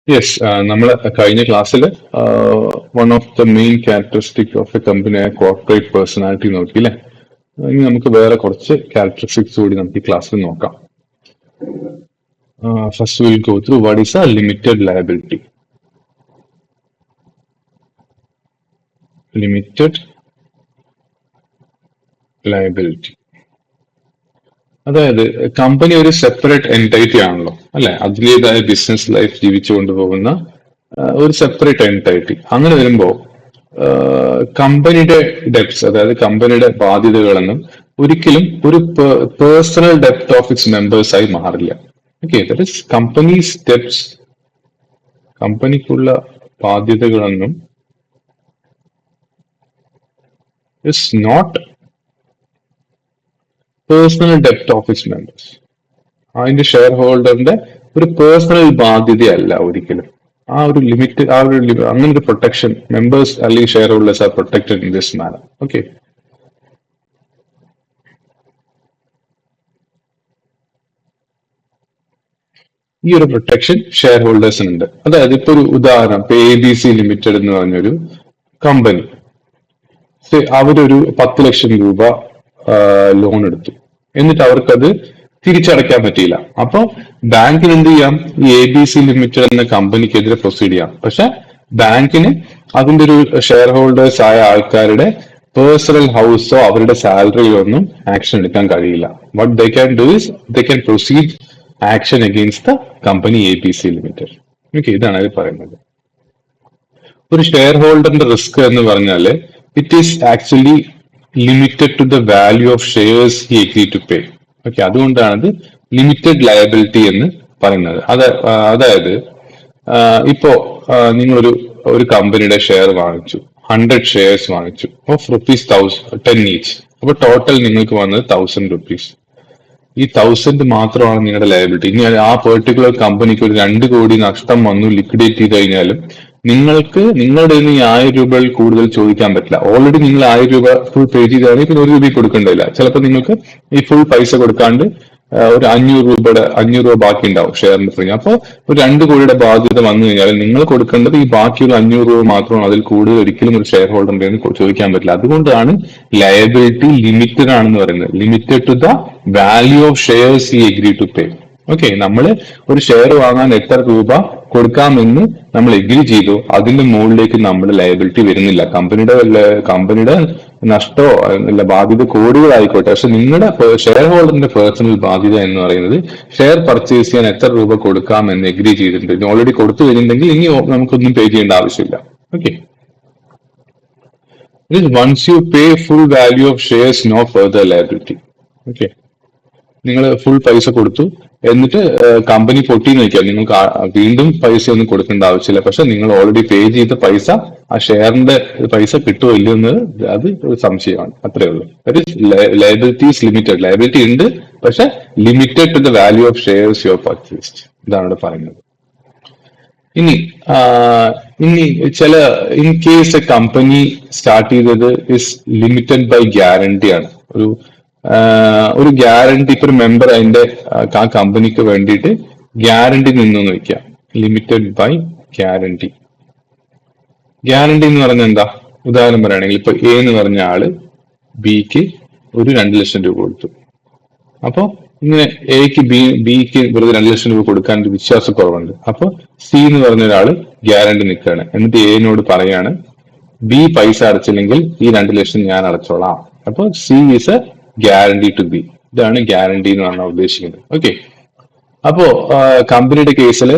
Yes, നമ്മൾ കഴിഞ്ഞ ക്ലാസ്സിൽ one of the main characteristic of A company ആയ കോർപ്പറേറ്റ് പേഴ്സണാലിറ്റി നോക്കി അല്ലേ. ഇനി നമുക്ക് വേറെ കുറച്ച് ക്യാരക്ടറിസ്റ്റിക്സ് കൂടി നമുക്ക് ഈ ക്ലാസ്സിൽ നോക്കാം. First will go through what is A limited liability. Limited liability അതായത് കമ്പനി ഒരു സെപ്പറേറ്റ് എൻറ്റൈറ്റി ആണല്ലോ അല്ലെ, അതിൻ്റെതായ ബിസിനസ് ലൈഫ് ജീവിച്ചുകൊണ്ട് പോകുന്ന ഒരു സെപ്പറേറ്റ് എൻറ്റൈറ്റി. അങ്ങനെ വരുമ്പോൾ കമ്പനിയുടെ ഡെപ്റ്റ്സ്, അതായത് കമ്പനിയുടെ ബാധ്യതകളൊന്നും ഒരിക്കലും ഒരു പേഴ്സണൽ ഡെപ്റ്റ് ഓഫ് ഇറ്റ്സ് മെമ്പേഴ്സ് ആയി മാറില്ല. Okay, that is company's debts, കമ്പനിക്കുള്ള ബാധ്യതകളൊന്നും ഇസ് നോട്ട് പേഴ്സണൽ ഡെപ്റ്റ് ഓഫ് ഇറ്റ്സ് മെമ്പേഴ്സ്. അതിന്റെ ഷെയർ ഹോൾഡറിന്റെ ഒരു പേഴ്സണൽ ബാധ്യതയല്ല ഒരിക്കലും. ആ ഒരു ലിമിറ്റ്, അങ്ങനെ ഒരു പ്രൊട്ടക്ഷൻ മെമ്പേഴ്സ് അല്ലെങ്കിൽ share holders are protected in this manner. Okay, ഈ ഒരു പ്രൊട്ടക്ഷൻ ഷെയർ ഹോൾഡേഴ്സിനുണ്ട്. അതായത് ഇപ്പൊ ഒരു ഉദാഹരണം, ഇപ്പൊ ABC ലിമിറ്റഡ് എന്ന് പറഞ്ഞൊരു കമ്പനി, അവരൊരു 10 ലക്ഷം രൂപ ലോൺ എടുത്തു, എന്നിട്ട് അവർക്കത് തിരിച്ചടയ്ക്കാൻ പറ്റിയില്ല. അപ്പൊ ബാങ്കിന് എന്ത് ചെയ്യാം, ഈ ABC ലിമിറ്റഡ് എന്ന കമ്പനിക്കെതിരെ പ്രൊസീഡ് ചെയ്യാം. പക്ഷെ ബാങ്കിന് അതിന്റെ ഒരു ഷെയർ ഹോൾഡേഴ്സ് ആയ ആൾക്കാരുടെ പേഴ്സണൽ ഹൗസോ അവരുടെ സാലറിയോ ഒന്നും ആക്ഷൻ എടുക്കാൻ കഴിയില്ല. What they can do is they can proceed action against the company ABC limited. Okay, ഇതാണ് അത് പറയുന്നത്. ഒരു ഷെയർ ഹോൾഡറിന്റെ റിസ്ക് എന്ന് പറഞ്ഞാല് it is actually limited to the value of shares he agree to pay. Okay, അതുകൊണ്ടാണ് ഇത് limited liability എന്ന് പറയുന്നത്. അതായത് ഇപ്പോ നിങ്ങളൊരു കമ്പനിയുടെ ഷെയർ വാങ്ങിച്ചു, 100 ഷെയർസ് വാങ്ങിച്ചു ഓഫ് ₹10 ഈച്ച്. അപ്പൊ ടോട്ടൽ നിങ്ങൾക്ക് വന്നത് 1000 rupees. ഈ 1000 മാത്രമാണ് നിങ്ങളുടെ ലയബിലിറ്റി. ഇനി ആ പെർട്ടിക്കുലർ കമ്പനിക്ക് ഒരു 2 കോടി നഷ്ടം വന്നു, ലിക്വിഡേറ്റ് ചെയ്ത് കഴിഞ്ഞാലും നിങ്ങൾക്ക് നിങ്ങളുടെ ഈ 1000 രൂപയിൽ കൂടുതൽ ചോദിക്കാൻ പറ്റില്ല. ഓൾറെഡി നിങ്ങൾ 1000 രൂപ ഫുൾ പേ ചെയ്താണെങ്കിൽ പിന്നെ 1 രൂപ കൊടുക്കേണ്ടതില്ല. ചിലപ്പോൾ നിങ്ങൾക്ക് ഈ ഫുൾ പൈസ കൊടുക്കാണ്ട് ഒരു 500 രൂപ ബാക്കി ഉണ്ടാവും ഷെയറിന് ഫ്രീ. അപ്പോൾ ഒരു 2 കോടിയുടെ ബാധ്യത വന്നു കഴിഞ്ഞാൽ നിങ്ങൾ കൊടുക്കേണ്ടത് ഈ ബാക്കിയുള്ള 500 രൂപ മാത്രമാണ്. അതിൽ കൂടുതൽ ഒരിക്കലും ഒരു ഷെയർ ഹോൾഡറിന്റെ ചോദിക്കാൻ പറ്റില്ല. അതുകൊണ്ടാണ് ലയബിലിറ്റി ലിമിറ്റഡ് ആണെന്ന് പറയുന്നത്. Limited to the value of shares he agree to pay. Okay, നമ്മൾ ഒരു ഷെയർ വാങ്ങാൻ എത്ര രൂപ കൊടുക്കാമെന്ന് നമ്മൾ എഗ്രി ചെയ്തു, അതിന്റെ മുകളിലേക്ക് നമ്മുടെ ലയബിലിറ്റി വരുന്നില്ല. കമ്പനിയുടെ നഷ്ടമോ അല്ല ബാധ്യത കോടികളായിക്കോട്ടെ, പക്ഷെ നിങ്ങളുടെ ഷെയർ ഹോൾഡറിന്റെ പേഴ്സണൽ ബാധ്യത എന്ന് പറയുന്നത് ഷെയർ പർച്ചേസ് ചെയ്യാൻ എത്ര രൂപ കൊടുക്കാമെന്ന് എഗ്രി ചെയ്തിട്ടുണ്ട്. ഓൾറെഡി കൊടുത്തു കഴിഞ്ഞിട്ടുണ്ടെങ്കിൽ ഇനി നമുക്കൊന്നും പേ ചെയ്യേണ്ട ആവശ്യമില്ല. Okay, once you pay full value of shares no further liability. Okay, നിങ്ങൾ ഫുൾ പൈസ കൊടുത്തു, എന്നിട്ട് കമ്പനി പൊട്ടിന്ന് വെക്കാം, നിങ്ങൾക്ക് വീണ്ടും പൈസ ഒന്നും കൊടുക്കേണ്ട ആവശ്യമില്ല. പക്ഷെ നിങ്ങൾ ഓൾറെഡി പേ ചെയ്ത പൈസ, ആ ഷെയറിന്റെ പൈസ കിട്ടുമോ ഇല്ലയോ എന്ന് അത് ഒരു സംശയമാണ്. അത്രേ ഉള്ളൂ. Liability is limited. ലയബിലിറ്റി ഉണ്ട്, പക്ഷെ limited to the value of shares you purchased. ഇതാണ് ഇവിടെ പറയുന്നത്. ഇനി in case a company start ചെയ്തത് ഇസ് ലിമിറ്റഡ് ബൈ ഗ്യാരണ്ടി ആണ്. ഒരു ഗ്യാരണ്ടി, ഇപ്പൊ ഒരു മെമ്പർ അതിന്റെ ആ കമ്പനിക്ക് വേണ്ടിയിട്ട് ഗ്യാരണ്ടി നിന്നെന്ന് വെക്കാം. Limited by guarantee. ഗ്യാരണ്ടി എന്ന് പറഞ്ഞാൽ എന്താ? ഉദാഹരണം പറയുകയാണെങ്കിൽ ഇപ്പൊ എ എന്ന് പറഞ്ഞ ആള് ബിക്ക് ഒരു 2 ലക്ഷം രൂപ കൊടുത്തു. അപ്പൊ ഇങ്ങനെ എക്ക് ബിക്ക് വെറുതെ 2 ലക്ഷം രൂപ കൊടുക്കാൻ ഒരു വിശ്വാസക്കുറവുണ്ട്. അപ്പൊ സി എന്ന് പറഞ്ഞ ഒരാള് ഗ്യാരണ്ടി നിൽക്കുകയാണ്. എന്നിട്ട് എനോട് പറയാണ് ബി പൈസ അടച്ചില്ലെങ്കിൽ ഈ 2 ലക്ഷം ഞാൻ അടച്ചോളാം. അപ്പൊ C is a guarantee to B. ഇതാണ് ഗ്യാരണ്ടി എന്ന് പറഞ്ഞാൽ ഉദ്ദേശിക്കുന്നത്. ഓക്കെ, അപ്പോ കമ്പനിയുടെ കേസിൽ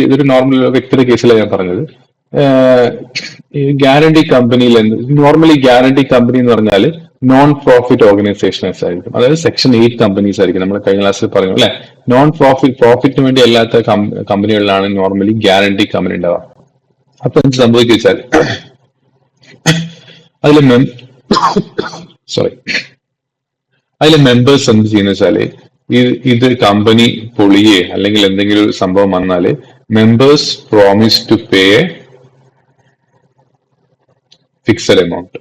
ഇതൊരു നോർമൽ വ്യക്തിയുടെ കേസിലാണ് ഞാൻ പറഞ്ഞത്. ഗ്യാരണ്ടി കമ്പനിയിൽ നോർമലി ഗ്യാരണ്ടി കമ്പനി എന്ന് പറഞ്ഞാൽ നോൺ പ്രോഫിറ്റ് ഓർഗനൈസേഷൻസ് ആയിരിക്കും. അതായത് Section 8 കമ്പനീസ് ആയിരിക്കും. നമ്മൾ കഴിഞ്ഞ ക്ലാസ്സിൽ പറഞ്ഞു അല്ലെ, നോൺ പ്രോഫിറ്റിന് വേണ്ടി അല്ലാത്ത കമ്പനികളിലാണ് നോർമലി ഗ്യാരണ്ടി കമ്പനി ഉണ്ടാവുക. അപ്പൊ എന്ത് സംഭവിച്ചാൽ അതിലെ മെമ്പേഴ്സ് എന്ത് ചെയ്യുന്ന വെച്ചാല് ഇത് കമ്പനി പൊളിയെ അല്ലെങ്കിൽ എന്തെങ്കിലും ഒരു സംഭവം വന്നാല് members promise to pay a fixed amount.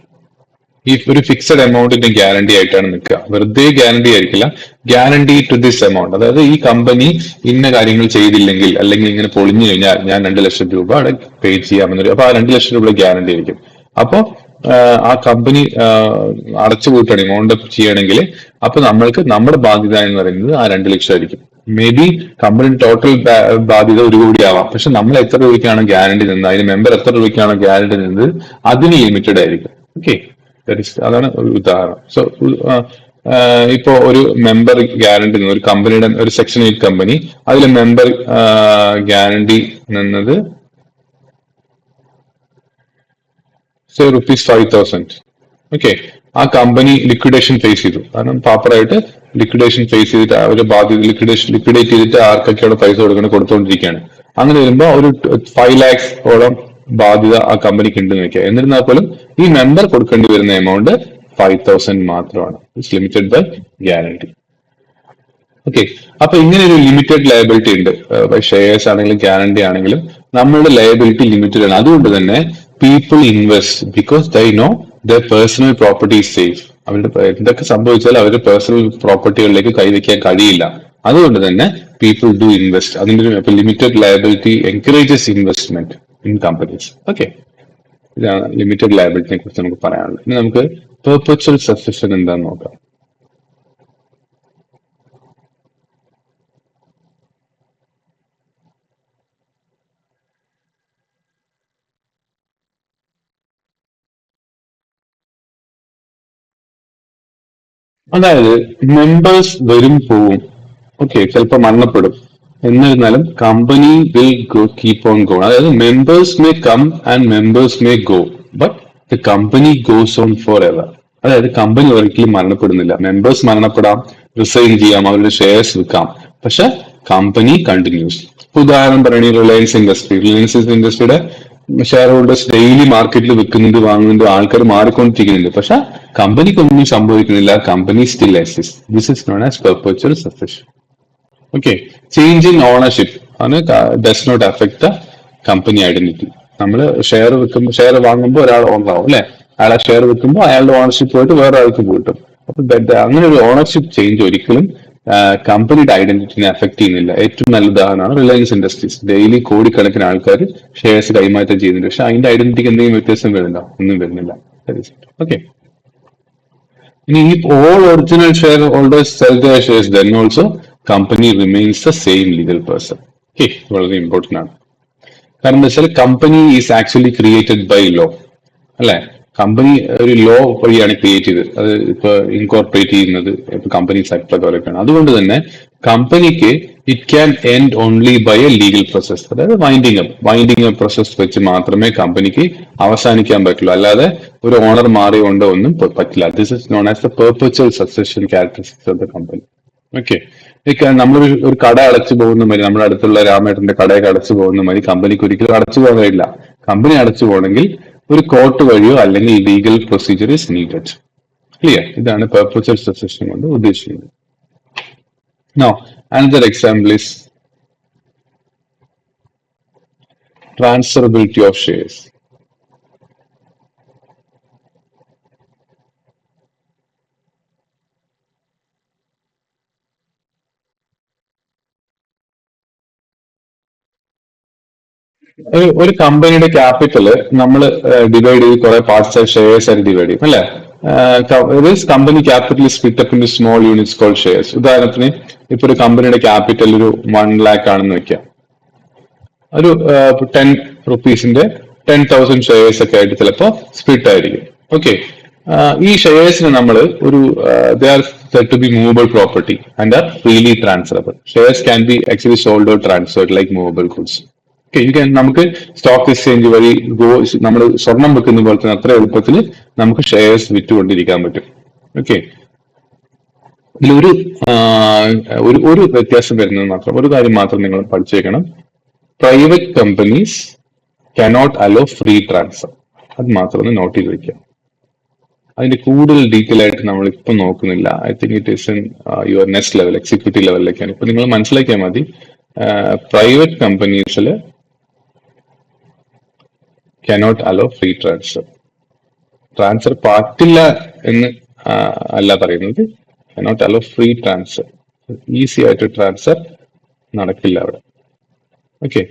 ഈ ഒരു ഫിക്സഡ് എമൗണ്ടിന്റെ ഗ്യാരണ്ടി ആയിട്ടാണ് നിൽക്കുക. വെറുതെ ഗ്യാരണ്ടി ആയിരിക്കില്ല, ഗ്യാരണ്ടി ടു ദിസ് എമൗണ്ട്. അതായത് ഈ കമ്പനി ഇന്ന കാര്യങ്ങൾ ചെയ്തില്ലെങ്കിൽ അല്ലെങ്കിൽ ഇങ്ങനെ പൊളിഞ്ഞു കഴിഞ്ഞാൽ ഞാൻ 2 ലക്ഷം രൂപ അവിടെ പേ ചെയ്യാമെന്നൊരു, അപ്പൊ ആ 2 ലക്ഷം രൂപ ഗ്യാരണ്ടി ആയിരിക്കും. അപ്പൊ ആ കമ്പനി അടച്ചുപൂട്ടണം, എമൗണ്ട് ചെയ്യണമെങ്കിൽ, അപ്പൊ നമ്മൾക്ക് നമ്മുടെ ബാധ്യത എന്ന് പറയുന്നത് ആ 2 ലക്ഷം ആയിരിക്കും. മേ ബി കമ്പനി ടോട്ടൽ ബാധ്യത 1 കോടി ആവാം, പക്ഷെ നമ്മൾ എത്ര രൂപയ്ക്കാണ് ഗ്യാരണ്ടി നിന്നത്, അതിന് മെമ്പർ എത്ര രൂപയ്ക്കാണ് ഗ്യാരണ്ടി നിന്നത്, അതിന് ലിമിറ്റഡ് ആയിരിക്കും. ഓക്കെ, അതാണ് ഒരു ഉദാഹരണം. സോ ഇപ്പോ ഒരു മെമ്പർ ഗ്യാരണ്ടി ഒരു കമ്പനിയുടെ ഒരു സെക്ഷൻ 8 കമ്പനി, അതിൽ മെമ്പർ ഗ്യാരണ്ടി നിന്നത് ₹5,000. ഓക്കെ, ആ കമ്പനി ലിക്വിഡേഷൻ ഫേസ് ചെയ്തു. കാരണം പ്രോപ്പറായിട്ട് ലിക്വിഡേഷൻ ഫേസ് ചെയ്തിട്ട് അവർ ബാധ്യത ലിക്വിഡേറ്റ് ചെയ്തിട്ട് ആർക്കൊക്കെ അവിടെ പൈസ കൊടുത്തുകൊണ്ടിരിക്കുകയാണ്. അങ്ങനെ വരുമ്പോൾ ഒരു 5 lakhs ബാധ്യത ആ കമ്പനിക്ക് ഉണ്ടെന്ന് വെക്കുക. എന്നിരുന്നാൽ പോലും ഈ മെമ്പർ കൊടുക്കേണ്ടി വരുന്ന എമൗണ്ട് 5,000 മാത്രമാണ്. It's limited by guarantee. Okay, അപ്പൊ ഇങ്ങനെ ഒരു ലിമിറ്റഡ് ലയബിലിറ്റി ഉണ്ട്. ഷെയർസ് ആണെങ്കിലും ഗ്യാരണ്ടി ആണെങ്കിലും നമ്മളുടെ ലയബിലിറ്റി ലിമിറ്റഡ് ആണ്. അതുകൊണ്ട് തന്നെ people invest because they know the personal property is safe. അവരുടെ എന്തൊക്കെ സംഭവിച്ചാൽ അവരുടെ പേഴ്സണൽ പ്രോപ്പർട്ടികളിലേക്ക് കൈവയ്ക്കാൻ കഴിയില്ല. അതുകൊണ്ട് തന്നെ പീപ്പിൾ ഡു ഇൻവെസ്റ്റ്. അതിന്റെ limited liability encourages investment in companies. Okay, ഇതാണ് ലിമിറ്റഡ് ലയബിലിറ്റിനെ കുറിച്ച് നമുക്ക് പറയാനുള്ളത്. ഇനി നമുക്ക് പെർപച്വൽ സക്സഷൻ എന്താന്ന് നോക്കാം. അതായത് മെമ്പേഴ്സ് വരും പോവും, ഓക്കെ, ചിലപ്പോൾ മരണപ്പെടും. എന്നിരുന്നാലും company will go keep on go. അതായത് members may come and members may go, but the company goes on for ever. അതായത് കമ്പനി ഒരിക്കലും മരണപ്പെടുന്നില്ല. മെമ്പേഴ്സ് മരണപ്പെടാം, റിസൈൻ ചെയ്യാം, അവരുടെ ഷെയർസ് വിൽക്കാം, പക്ഷെ കമ്പനി കണ്ടിന്യൂസ്. ഉദാഹരണം പറയുകയാണെങ്കിൽ റിലയൻസ് ഇൻഡസ്ട്രിയുടെ ഷെയർ ഹോൾഡേഴ്സ് ഡെയിലി മാർക്കറ്റിൽ വിൽക്കുന്നുണ്ട്, വാങ്ങുന്നുണ്ട്, ആൾക്കാർ മാറിക്കൊണ്ടിരിക്കുന്നുണ്ട്, പക്ഷെ കമ്പനിക്കൊന്നും സംഭവിക്കുന്നില്ല. Company still exist. This is known as perpetual succession. Okay, change in ownership ആണ് does not affect the company identity. നമ്മൾ ഷെയർ വാങ്ങുമ്പോൾ ഒരാൾ ഓണർ ആവും അല്ലെ, അയാളെ ഷെയർ വിൽക്കുമ്പോൾ അയാളുടെ ഓണർഷിപ്പ് പോയിട്ട് വേറെ ആൾക്ക് പോയിട്ടും. അപ്പൊ അങ്ങനെ ഒരു ഓണർഷിപ്പ് ചേഞ്ച് ഒരിക്കലും കമ്പനിയുടെ ഐഡന്റിറ്റിനെ അഫക്ട് ചെയ്യുന്നില്ല. ഏറ്റവും നല്ല ഉദാഹരണമാണ് റിലയൻസ് ഇൻഡസ്ട്രീസ്. ഡെയിലി കോടിക്കണക്കിന് ആൾക്കാർ ഷെയർസ് കൈമാറ്റം ചെയ്യുന്നുണ്ട്, പക്ഷെ അതിന്റെ ഐഡന്റിറ്റിക്ക് എന്തെങ്കിലും വ്യത്യാസം വരുന്നുണ്ടോ? ഒന്നും വരുന്നില്ല. ഓക്കെ, ഇനി all original share holders sell their shares, then also company remains the same legal person. Okay, വളരെ ഇമ്പോർട്ടന്റ് ആണ്. കാരണം എന്താ വെച്ചാൽ company is actually created by law അല്ലെ. കമ്പനി ഒരു ലോ വഴിയാണ് ക്രിയേറ്റ് ചെയ്തത്. അത് ഇപ്പൊ ഇൻകോർപ്പറേറ്റ് ചെയ്യുന്നത് ഇപ്പൊ കമ്പനീസ് ആക്ട് പ്രകാരമൊക്കെയാണ്. അതുകൊണ്ട് തന്നെ കമ്പനിക്ക് it can end only by a legal process. അതായത് വൈൻഡിങ് അപ്പ് പ്രോസസ് വെച്ച് മാത്രമേ കമ്പനിക്ക് അവസാനിക്കാൻ പറ്റുള്ളൂ. അല്ലാതെ ഒരു ഓണർ മാറിയോണ്ടോ ഒന്നും പറ്റില്ല. This is known as the perpetual succession characteristics of the company. Okay, നമ്മളൊരു കട അടച്ചു പോകുന്ന മാതിരി, നമ്മുടെ അടുത്തുള്ള രാമേട്ടന്റെ കടയൊക്കെ അടച്ചു പോകുന്ന മാതിരി കമ്പനിക്ക് ഒരിക്കലും അടച്ചു പോകാൻ കഴിയില്ല. കമ്പനി അടച്ചു പോകണമെങ്കിൽ ഒരു കോർട്ട് വഴിയോ അല്ലെങ്കിൽ legal procedure is needed. Clear? ഇതാണ് പെർപച്വൽ സക്സഷൻ കൊണ്ട് ഉദ്ദേശിക്കുന്നത്. Now another example is transferability of shares. ഒരു കമ്പനിയുടെ ക്യാപിറ്റൽ നമ്മൾ ഡിവൈഡ് ചെയ്ത് കുറെ പാർട്സ് ആയി ഷെയർസ് ആയിട്ട് ഡിവൈഡ് ചെയ്യും അല്ലെ. Company capital split up in small units called shares. ഉദാഹരണത്തിന് ഇപ്പൊ ഒരു കമ്പനിയുടെ ക്യാപിറ്റൽ ഒരു 1 lakh ആണെന്ന് വെക്കാം. ഒരു 10 rupeesന്റെ 10,000 ഷെയർസ് ഒക്കെ ആയിട്ട് ചിലപ്പോൾ സ്പ്ലിറ്റ് ആയിരിക്കും. ഓക്കെ, ഈ ഷെയർസിന് നമ്മൾ ഒരു they are said to be movable property and are freely transferable. Shares can be actually sold or transferred like movable goods. നമുക്ക് സ്റ്റോക്ക് എക്സ്ചേഞ്ച് വഴി നമ്മൾ സ്വർണം വെക്കുന്ന പോലെ തന്നെ അത്ര എളുപ്പത്തിൽ നമുക്ക് ഷെയർസ് വിറ്റുകൊണ്ടിരിക്കാൻ പറ്റും. ഓക്കെ, ഇതിലൊരു ഒരു വ്യത്യാസം വരുന്നത് മാത്രം, ഒരു കാര്യം മാത്രം നിങ്ങൾ പഠിച്ചേക്കണം. Private companies cannot allow free transfer. അത് മാത്രം ഒന്ന് നോട്ട് ചെയ്ത് വെക്കാം. അതിന്റെ കൂടുതൽ ഡീറ്റെയിൽ ആയിട്ട് നമ്മൾ ഇപ്പൊ നോക്കുന്നില്ല. I think it is in your next level, executive ലെവലിലേക്കാണ്. ഇപ്പൊ നിങ്ങൾ മനസ്സിലാക്കിയാൽ മതി, പ്രൈവറ്റ് കമ്പനീസിൽ cannot allow free transfer. Transfer പറ്റില്ല എന്ന് അല്ല പറയുന്നത്. Not allow free transfer, easy ആയിട്ട് ട്രാൻസ്ഫർ നടക്കില്ല അവിടെ. ഓക്കെ,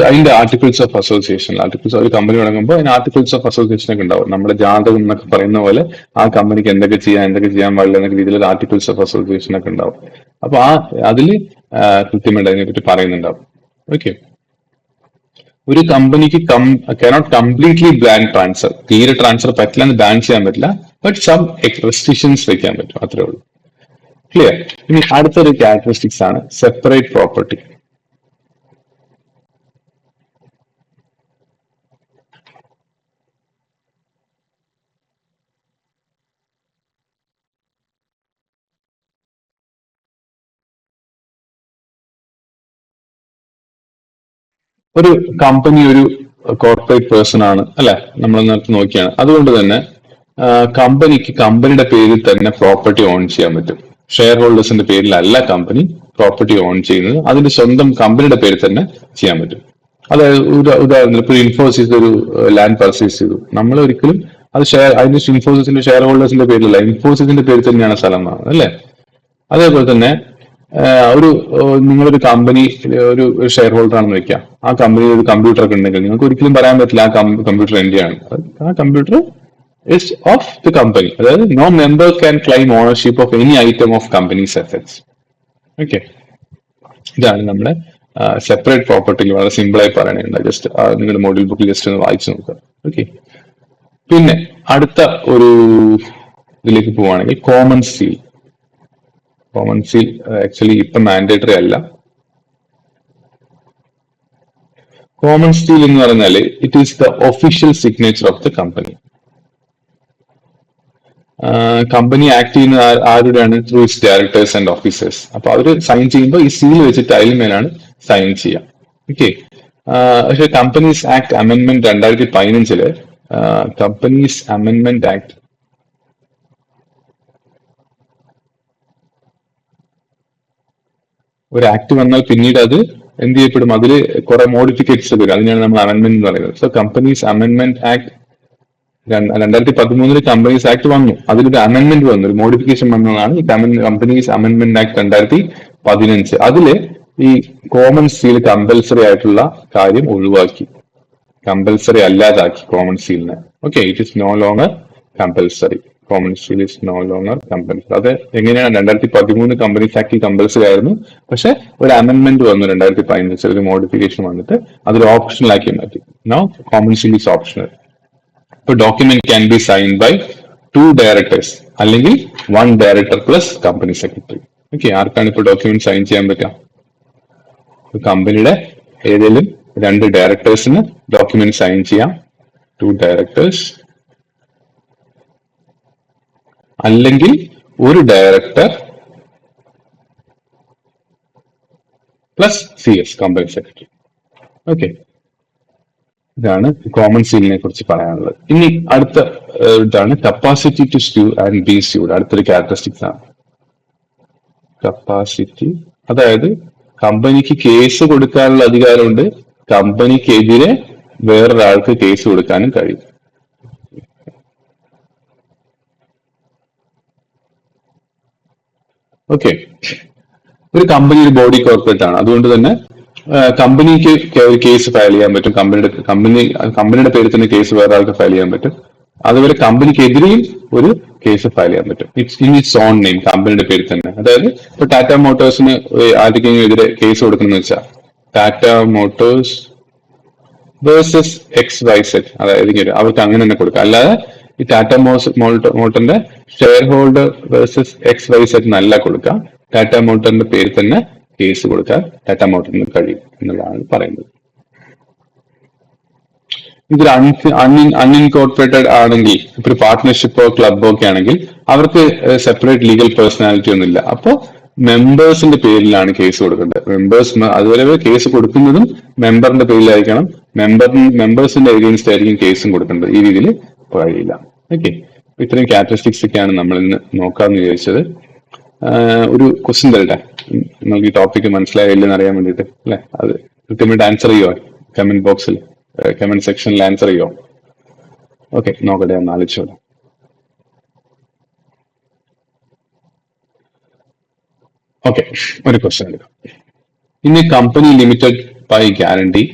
അതിന്റെ ആർട്ടിക്കിൾസ് ഓഫ് അസോസിയേഷൻ, ആർട്ടിക്കിൾസ് ഒരു കമ്പനി തുടങ്ങുമ്പോൾ അതിന് ആർട്ടിക്കിൾസ് ഓഫ് അസോസിയേഷൻ ഒക്കെ ഉണ്ടാവും. നമ്മുടെ ജാതകം എന്നൊക്കെ പറയുന്ന പോലെ ആ കമ്പനിക്ക് എന്തൊക്കെ ചെയ്യാൻ പാടില്ല എന്നൊക്കെ രീതിയിൽ ആർട്ടിക്കിൾസ് ഓഫ് അസോസിയേഷൻ ഒക്കെ ഉണ്ടാവും. അപ്പൊ അതിൽ കൃത്യമായിട്ട് അതിനെപ്പറ്റി പറയുന്നുണ്ടാവും. ഓക്കെ, ഒരു കമ്പനിക്ക് കനോട്ട് കംപ്ലീറ്റ്ലി ബാൻ ട്രാൻസ്ഫർ, തീരെ ട്രാൻസ്ഫർ പറ്റില്ല എന്ന് ബാൻ ചെയ്യാൻ പറ്റില്ല, ബട്ട് സം റെസ്ട്രിക്ഷൻസ് വെക്കാൻ പറ്റും, അത്രേ ഉള്ളൂ. ക്ലിയർ. ഇനി അടുത്തൊരു ക്യാരക്ടറിസ്റ്റിക്സ് ആണ് സെപ്പറേറ്റ് പ്രോപ്പർട്ടി. ഒരു കമ്പനി ഒരു കോർപ്പറേറ്റ് പേഴ്സൺ ആണ് അല്ലെ, നമ്മൾ നേരത്തെ നോക്കിയാണ്. അതുകൊണ്ട് തന്നെ കമ്പനിക്ക് കമ്പനിയുടെ പേരിൽ തന്നെ പ്രോപ്പർട്ടി ഓൺ ചെയ്യാൻ പറ്റും. ഷെയർ ഹോൾഡേഴ്സിന്റെ പേരിലല്ല കമ്പനി പ്രോപ്പർട്ടി ഓൺ ചെയ്യുന്നത്, അതിന്റെ സ്വന്തം കമ്പനിയുടെ പേരിൽ തന്നെ ചെയ്യാൻ പറ്റും. അതായത് ഉദാഹരണത്തിന് ഇപ്പോൾ ഇൻഫോസിസ് ഒരു ലാൻഡ് പർച്ചേസ് ചെയ്തു, നമ്മൾ ഒരിക്കലും അത് അതിന്റെ ഇൻഫോസിസിന്റെ ഷെയർ ഹോൾഡേഴ്സിന്റെ പേരിലല്ല, ഇൻഫോസിസിന്റെ പേരിൽ തന്നെയാണ് സ്ഥലം വാങ്ങുന്നത് അല്ലെ. അതേപോലെ തന്നെ നിങ്ങളൊരു കമ്പനി ഒരു ഷെയർ ഹോൾഡർ ആണെന്ന് വെക്കാം, ആ കമ്പനിയിൽ ഒരു കമ്പ്യൂട്ടർ ഒക്കെ ഉണ്ടെങ്കിൽ നിങ്ങൾക്ക് ഒരിക്കലും പറയാൻ പറ്റില്ല ആ കമ്പ്യൂട്ടർ എന്റെയാണ്. ആ computer is of the company. അതായത് no member can claim ownership of any item of company's assets. Okay, ഇതാണ് നമ്മുടെ സെപ്പറേറ്റ് പ്രോപ്പർട്ടിയിൽ വളരെ സിമ്പിൾ ആയി പറയാനുണ്ട്. ജസ്റ്റ് നിങ്ങളുടെ മോഡൽ ബുക്കിൽ ജസ്റ്റ് ഒന്ന് വായിച്ചു നോക്കുക. ഓക്കെ, പിന്നെ അടുത്ത ഒരു ഇതിലേക്ക് പോവുകയാണെങ്കിൽ common seal. Common seal actually ഇപ്പൊ മാൻഡേറ്ററി അല്ല. കോമൺ സീൽ എന്ന് പറഞ്ഞാല് it is the official signature of the company. Company act ചെയ്യുന്ന ആരുടെയാണ്? Through its directors and officers. അപ്പൊ അവര് സൈൻ ചെയ്യുമ്പോൾ ഈ സീൽ വെച്ചിട്ട് അതിൽ മേലാണ് സൈൻ ചെയ്യാം. ഓക്കെ, പക്ഷെ companies act amendment 2015 companies amendment act ഒരു ആക്ട് വന്നാൽ പിന്നീട് അത് എന്ത് ചെയ്യപ്പെടും? അതിൽ കുറെ മോഡിഫിക്കേഷൻസ് വരും, അതിനാണ് നമ്മൾ അമെന്റ്മെന്റ് എന്ന് പറയുന്നത്. So companies amendment act 2013 companies act വന്നു, അതിലൊരു അമെന്റ്മെന്റ് വന്നു, ഒരു മോഡിഫിക്കേഷൻ വന്നതാണ് ഈ കമ്പനീസ് അമെന്റ്മെന്റ് ആക്ട് 2015. അതില് ഈ കോമൺ സീൽ കമ്പൽസറി ആയിട്ടുള്ള കാര്യം ഒഴിവാക്കി, കമ്പൽസറി അല്ലാതാക്കി കോമൺ സീലിനെ. Okay, it is no longer compulsory. Common seal is no longer compulsory. അത് എങ്ങനെയാണ്? 2013 കമ്പനീസ് ആക്ട് കമ്പൽസറി ആയിരുന്നു, പക്ഷെ ഒരു അമെന്റ്മെന്റ് വന്നു 2015, ഒരു മോഡിഫിക്കേഷൻ വന്നിട്ട് അതൊരു ഓപ്ഷണൽ ആക്കി മാറ്റി. No common seal is optional. ഇപ്പൊ document can be sign by 2 directors അല്ലെങ്കിൽ 1 director plus company secretary. Okay, ആർക്കാണ് ഇപ്പൊ ഡോക്യുമെന്റ് സൈൻ ചെയ്യാൻ പറ്റുക? കമ്പനിയുടെ ഏതെങ്കിലും 2 ഡയറക്ടേഴ്സിന് ഡോക്യുമെന്റ് സൈൻ ചെയ്യാം, 2 ഡയറക്ടേഴ്സ്, അല്ലെങ്കിൽ 1 director plus CS company secretary. Okay, ഇതാണ് കോമൺ സീലിനെ കുറിച്ച് പറയാനുള്ളത്. ഇനി അടുത്ത ഇതാണ് capacity to sue and be sued. അടുത്തൊരു ക്യാരക്ടറിസ്റ്റിക്സ് ആണ് കപ്പാസിറ്റി. അതായത് കമ്പനിക്ക് കേസ് കൊടുക്കാനുള്ള അധികാരമുണ്ട്, കമ്പനിക്കെതിരെ വേറൊരാൾക്ക് കേസ് കൊടുക്കാനും കഴിയും. ഓക്കെ, ഒരു കമ്പനി ഒരു ബോഡി കോർപ്പറേറ്റ് ആണ്, അതുകൊണ്ട് തന്നെ കമ്പനിക്ക് ഒരു കേസ് ഫയൽ ചെയ്യാൻ പറ്റും, കമ്പനിയുടെ പേരിൽ തന്നെ കേസ് വേറെ ആൾക്ക് ഫയൽ ചെയ്യാൻ പറ്റും. അതുപോലെ കമ്പനിക്കെതിരെയും ഒരു കേസ് ഫയൽ ചെയ്യാൻ പറ്റും, ഇൻ ഇറ്റ്സ് ഓൺ നെയിം, കമ്പനിയുടെ പേരിൽ തന്നെ. അതായത് ഇപ്പൊ ടാറ്റ മോട്ടോഴ്സിന് ആർക്കെങ്കിലും എതിരെ കേസ് കൊടുക്കണമെന്ന് വെച്ചാൽ ടാറ്റ മോട്ടോഴ്സ് വേഴ്സസ് XYZ, അതായത് അവർക്ക് അങ്ങനെ തന്നെ കൊടുക്കാം. അല്ലാതെ ഈ ടാറ്റ മോട്ടറിന്റെ ഷെയർ ഹോൾഡർ വേഴ്സസ് XYZ എന്നല്ല കൊടുക്കാം, ടാറ്റ മോട്ടറിന്റെ പേരിൽ തന്നെ കേസ് കൊടുക്കാൻ ടാറ്റ മോട്ടറിന് കഴിയും എന്നുള്ളതാണ് പറയുന്നത്. ഇതൊരു അൺഇൻകോർപ്പറേറ്റഡ് ആണെങ്കിൽ, ഇപ്പൊ ഒരു പാർട്ട്ണർഷിപ്പോ ക്ലബോ ഒക്കെ ആണെങ്കിൽ അവർക്ക് സെപ്പറേറ്റ് ലീഗൽ പേഴ്സണാലിറ്റി ഒന്നുമില്ല. അപ്പോൾ മെമ്പേഴ്സിന്റെ പേരിലാണ് കേസ് കൊടുക്കേണ്ടത്. അതുപോലെ കേസ് കൊടുക്കുന്നതും മെമ്പറിന്റെ പേരിലായിരിക്കണം, മെമ്പേഴ്സിന്റെ എഗെയിൻസ്റ്റ് ആയിരിക്കും കേസും കൊടുക്കേണ്ടത്. ഈ രീതിയിൽ കഴിയില്ല. ഓക്കെ, ഇത്രയും ക്യാരക്ടറിസ്റ്റിക്സ് ഒക്കെയാണ് നമ്മൾ ഇന്ന് നോക്കാമെന്ന് വിചാരിച്ചത്. ഒരു ക്വസ്റ്റ്യൻ തരട്ടെ, നമുക്ക് ഈ ടോപ്പിക്ക് മനസ്സിലായില്ലെന്ന് അറിയാൻ വേണ്ടിയിട്ട് അല്ലെ? അത് കൃത്യമായിട്ട് ആൻസർ ചെയ്യുമോ? കമന്റ് ബോക്സിൽ, കമന്റ് സെക്ഷനിൽ ആൻസർ ചെയ്യുമോ? ഓക്കെ, നോക്കട്ടെ, ഒന്ന് ആലോചിച്ചോളാം. ഓക്കെ, ഒരു ക്വസ്റ്റ്യൻ എടുക്കാം. In a company limited by guarantee,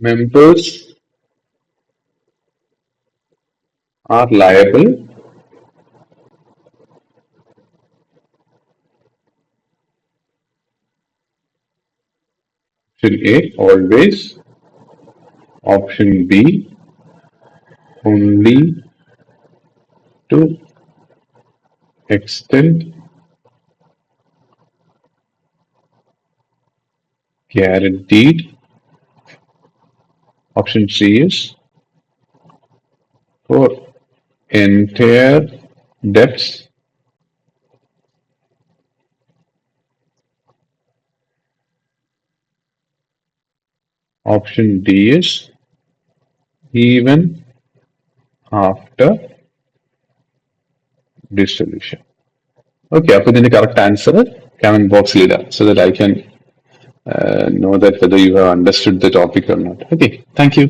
members are liable option A always, option B only to extent guaranteed, option C is for entire debts, option D is even after dissolution. Okay, അപ്പൊ ഇതിന്റെ correct answer comment ബോക്സിൽ ഇടാം, so that I can know that whether you have understood the topic or not. Okay, thank you.